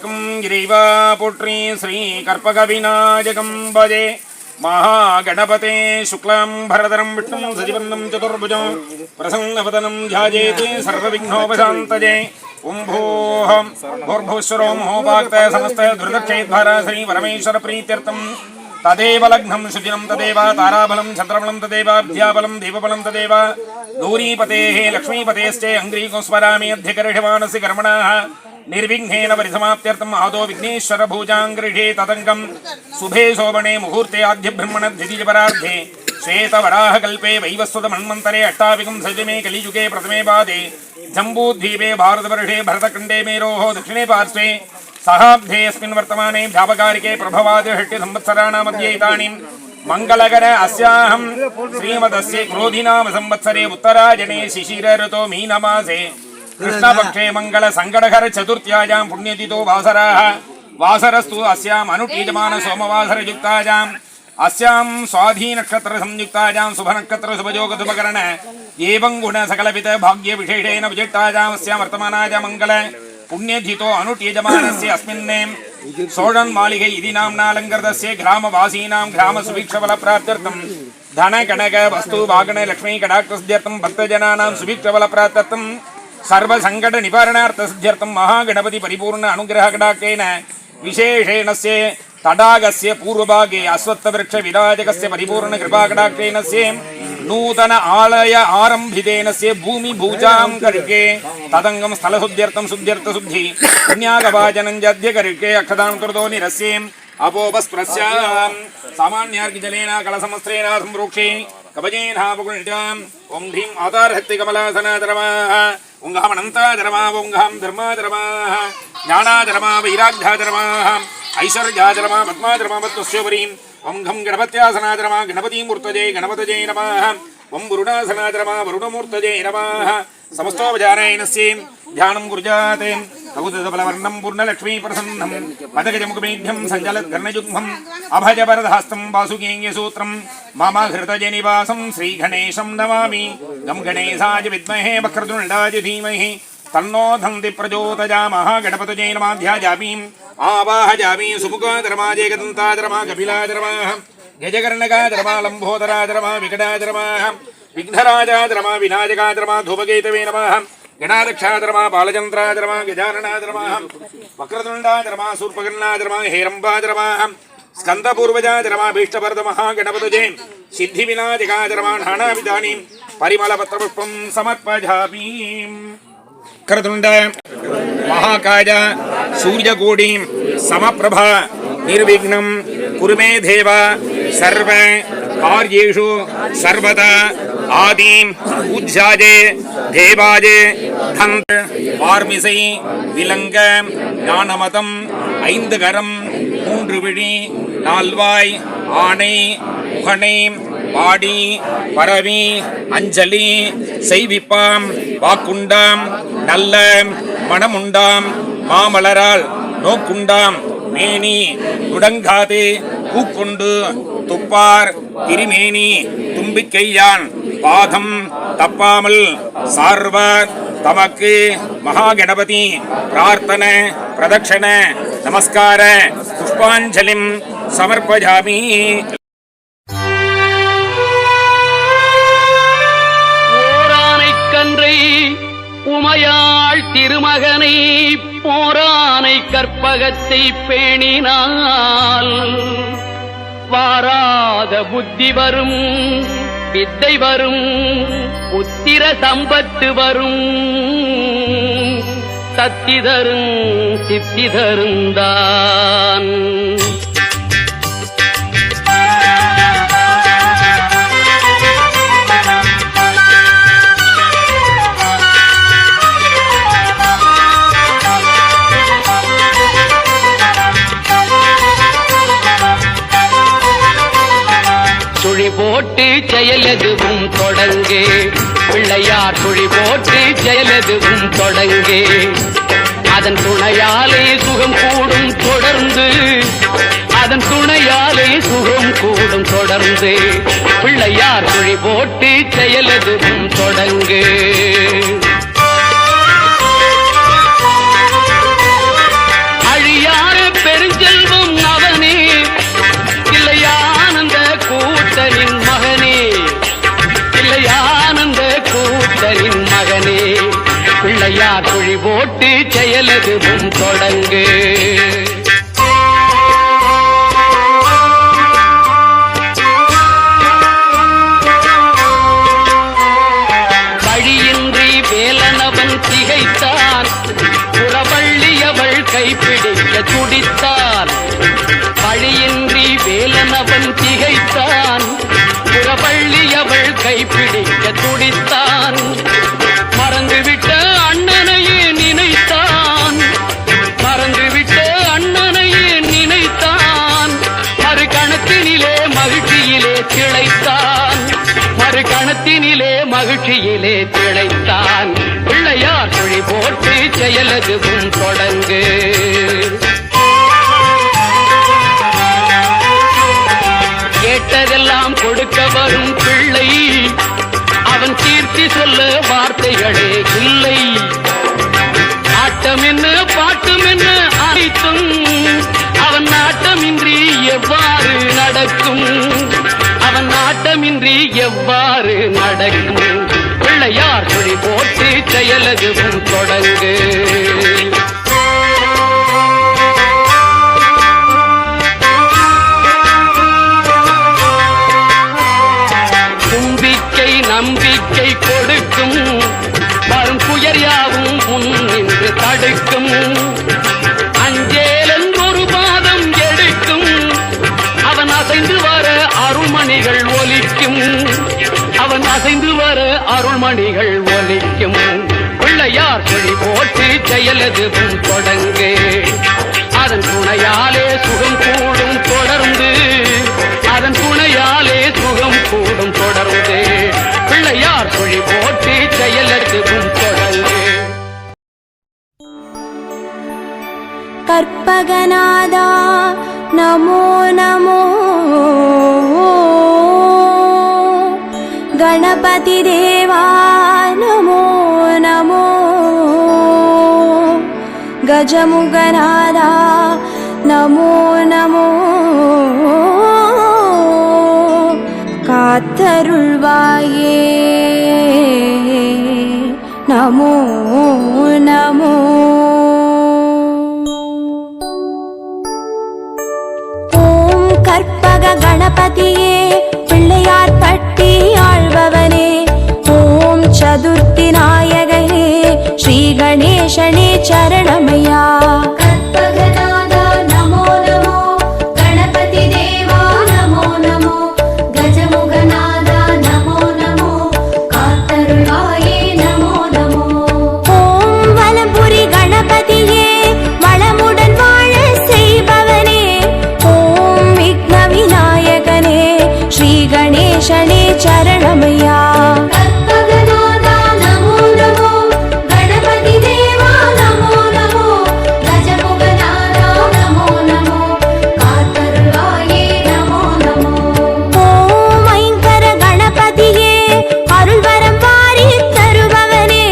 எந்நாட்டவர்க்கும் இறைவா போற்றி. ஸ்ரீ கற்பக விநாயகம் பஜே. महागणपते शुक्लां भरधरं विष्णुं सजिवन्नं चतुर्भुजं प्रसन्नवदनं ध्यायेत् सर्वविघ्नोपशान्तये. ओं भूः भूर्भुवस्सुरो महोपाक्त समस्त दुर्दक्षेद्वार श्री परमेश्वर प्रीत्यर्थं तदेव लग्नं सुदिनं तदेव ताराबलं चन्द्रबलं तदेव विद्याबलं देवबलं तदेव गौरीपतेः लक्ष्मीपतेश्च अङ्ग्रीको स्मरामि अध्यकर्षमाणस्य कर्मणः निर्विघ्नेन परिसमाप्त्यर्थम् आदौ विघ्नेश्वर भूजाङ्गृहे तदङ्गं शुभे शोभने मुहूर्ते आद्यब्रह्मण द्वितीयपरार्धे श्वेतवराहकल्पे वैवस्वत मन्वन्तरे अष्टाविकं सजमे कलियुगे प्रथमे पादे जम्बूद्वीपे भारतवर्षे भरतखण्डे मेरोः दक्षिणे पार्श्वे सहाब्धेऽस्मिन् वर्तमाने व्यापकारिके प्रभवादिषष्टि संवत्सराणां मध्ये इदानीं मङ्गलकर अस्याहं श्रीमदस्य क्रोधिनाम संवत्सरे उत्तरायणे शिशिर ऋतो मीनमासे कृष्णपक्षे मंगल संकटहर चतुर्थ्यायां पुण्यतिथो वासराः वासरस्तु अस्याम् अनुटीयमान सोमवासर युक्तायां अस्यां स्वाधी नक्षत्र संयुक्तायां शुभ नक्षत्र शुभयोग शुभकरण एवं गुण सकलविध भाग्य विशेषेण विजितायां अस्यां वर्तमानाय मंगल पुण्यतिथो अनुटीयमानस्य अस्मिन्ने सोडन मालिगे इति नाम्ना अलङ्कृतस्य ग्रामवासीनां ग्राम सुभिक्षफल प्राप्त्यर्थं धन कनक वस्तु वाहन लक्ष्मी कटाक्षसिद्ध्यर्थं भक्तजनानां सुभिक्षफल प्राप्त्यर्थं सर्व संकट निवारणार्थ सिद्ध्यर्थं महागणपति परिपूर्ण अनुग्रह कटाक्षेन विशेषेण से तडागस्य पूर्वभागे अश्वत्थवृक्ष विराजकस्य परिपूर्ण कृपा कटाक्षेन से नूतन आलय आरंभितेन से भूमि भूजां करके तदंगम स्थल शुद्ध्यर्थं शुद्ध्यर्थ शुद्धि पुण्यागवाचनं जद्य करके अक्षदां कृतो निरस्य अपोपस्प्रस्यां सामान्यार्घ्यजलेन कलसमस्त्रेण संप्रोक्षे कवचेनापकुण्डां ओं ह्रीं आधारहत्ति कमलासनाधर्माः ओंघामनन्ताधर्मा ओंघां धर्माधर्माः ज्ञानाधर्मा वैराग्याधर्माः ऐश्वर्याधर्मा पद्माधर्मा पद्मस्योपरीं ओंघं गणपत्यासनाधर्मा गणपतिमूर्तये गणपतये नमः ओं वरुणासनाधर्मा वरुणमूर्तये नमः समस्तोपचारेणस्य ध्यानं कुर्यात् कौतुकबलवर्णं पूर्णलक्ष्मी प्रसन्नं पदगजमुखमेढ्यं सञ्जलद्घर्णयुग्मम् अभयवरदहस्तं वासुकीयसूत्रं मम हृदयनिवासं श्रीगणेशं नमामि गं गणेशाय विद्महे वक्रतुण्डाय धीमहि तन्नो दन्ति प्रचोदयामः गणपतये नमः ध्यायामि आवाहयामि सुमुखाधर्माय एकदन्ताधर्मा कपिलाधर्माः गजकर्णकाधर्मा लम्बोदराधर्मा विकटाधर्माः विघ्नराजाधर्मा विनायकाधर्मा धूमकेतवे नमः गणादक्षाधर्मा बालचन्द्राधर्मा गजाननाधर्मा वक्रतुण्डाधर्मा शूर्पकर्णाधर्मा हेरम्बाधर्मा स्कन्दपूर्वजाधर्मा भीष्टभरतमः गणपतये सिद्धिविनायकाधर्मा नानाविधानि परिमलपत्रपुष्पं समर्पयामि. वक्रतुण्ड महाकाय सूर्यकोटि समप्रभा निर्विघ्नं कुरु मे देव सर्व कार्येषु सर्वदा आदिं पूज्याये देवाये धन्त वार्मिसै विलंग ஞானமதம் ஐந்து கரம் மூன்று விழி நால்வாய் ஆணை முகனை பாடி பரவி அஞ்சலி செய்விப்பாம் வாக்குண்டாம் நல்ல மனமுண்டாம் மாமலரால் நோக்குண்டாம் மேனி நுடங்காது பூக்கொண்டு துப்பார் திருமேனி தும்பிக்கையான் பாதம் தப்பாமல் சார்வார் தமக்கு மகாகணபதி பிரார்த்தன பிரதட்சண நமஸ்கார புஷ்பாஞ்சலிம் சமர்ப்பயாமி. ஓரானைக்கன்றை உமையாள் திருமகனை போரானை கற்பகத்தை பேணினால் வாராத புத்தி வரும் வித்தை வரும் புத்திர சம்பத்து வரும் சக்தி தரும் சித்தி தருந்தான். சுழி போட்டு செயலெதுவும் தொடங்கே பிள்ளையார் சுழி போட்டு செயலெதுவும் தொடங்கே அதன் துணையாலே சுகம் கூடும் தொடர்ந்து அதன் துணையாலே சுகம் கூடும் தொடர்ந்து பிள்ளையார் சுழி போட்டு செயலெதுவும் தொடங்கே. அழிய பிள்ளையார் சுழி போட்டு செயலதுவும் தொடங்கு. வழியின்றி வேலனவன் திகைத்தான், புறவள்ளியவள் கைப்பிடிக்க துடித்தான். வழியின்றி வேலனவன் திகைத்தான், புறவள்ளியவள் கைப்பிடிக்க துடித்தான். மறந்துவிட்ட அண்ணனையே நினைத்தான், மறந்துவிட்ட அண்ணனையே நினைத்தான். மறு கணத்தினிலே மகிழ்ச்சியிலே திளைத்தான், மறு கணத்தினிலே மகிழ்ச்சியிலே திளைத்தான். பிள்ளையார் சுழி போட்டு செயலதுவும் தொடங்கு. கேட்டதெல்லாம் கொடுக்க வரும் பிள்ளை, அவன் கீர்த்தி சொல்ல வார்த்தைகளே இல்லை. ஆட்டம் என்ன பாட்டம் என்ன அனைத்தும் அவன் நாட்டமின்றி எவ்வாறு நடக்கும், அவன் நாட்டமின்றி எவ்வாறு நடக்கும். பிள்ளையார் சுழி போட்டு செயலதுவும் தொடங்கு. நம்பிக்கை கொடுக்கும், வரும் புயர் யாவும் முன் நின்று தடுக்கும். அஞ்சேலன் ஒரு பாதம் எடுக்கும், அவன் அசைந்து வர அருள்மணிகள் ஒலிக்கும், அவன் அசைந்து வர அருள்மணிகள் ஒலிக்கும். பிள்ளையார் சுழி போட்டு செயலதுவும் தொடங்கு. அதன் துணையாலே சுகம் கூடும் தொடர்ந்து, அதன் துணையாலே சுகம் கூடும் தொடர்ந்து. பிள்ளையார் சுழி போட்டு செயலதுவும் தொடங்கு. கற்பகநாதா நமோ நமோ, கணபதி தேவா நமோ நமோ, கஜமுகநாதா நமோ நமோ, காத்தருள்வாயே நமோ நமோ. ஓம் கற்பக கணபதியே பிள்ளையார் பட்டி ஆழ்பவனே, ஓம் சதுர்த்தி நாயகனே ஸ்ரீ கணேசனே சரணமையா. கற்பகநாதா நமோ நமோ, கணபதி தேவா நமோ நமோ, கஜமுகநாதா நமோ நமோ, காத்தருள்வாயே நமோ நமோ. ஓம் வலம்புரி கணபதியே வளமுடன் வாழ செய்பவனே, ஓம் விக்ன விநாயகனே ஸ்ரீ கணேசனே சரணமையா. கற்பகநாதா நமோ நமோ, கணபதி தேவா நமோ நமோ, கஜமுகநாதா நமோ நமோ, காத்தருள்வாயே நமோ நமோ. ஓம் ஐங்கர கணபதியே அருள்வரம் வாரி தருபவனே,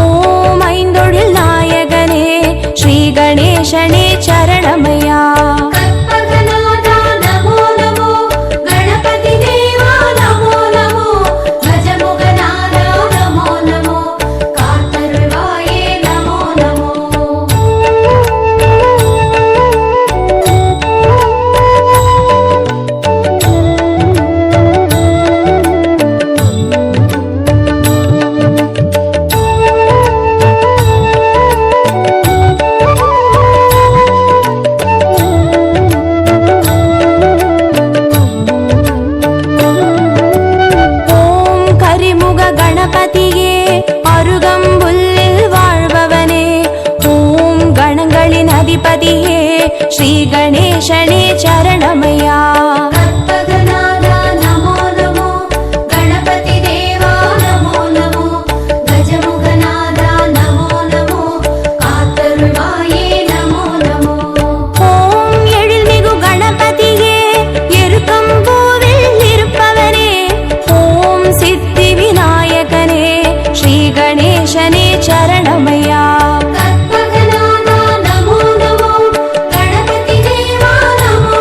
ஓம் ஐந்தொழில் நாயகனே ஸ்ரீ கணேசனே சரணமையா. கற்பகநாதா நமோ நமோ, கணபதி தேவா நமோ நமோ, கஜமுகநாதா நமோ நமோ, காத்தருள்வாயே நமோ நமோ. ஓம் கரிமுக கணபதியே அருகம்புல்லில் வாழ்பவனே, ஓம் கணங்களின் அதிபதியே ஸ்ரீ கணேசனே சரணமையா. கற்பகநாதா நமோ நமோ, கணபதி தேவா நமோ நமோ, கஜமுகநாதா நமோ நமோ, காத்தருள்வாயே நமோ நமோ. ஓம் எழில்மிகு கணபதியே எருக்கம்பூவில் இருப்பவனே, ஓம் சித்தி விநாயகனே ஸ்ரீ கணேசனே சரணமையா. கற்பகநாதா நமோ நமோ, கணபதி தேவா நமோ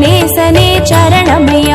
நேசனே சரணமையா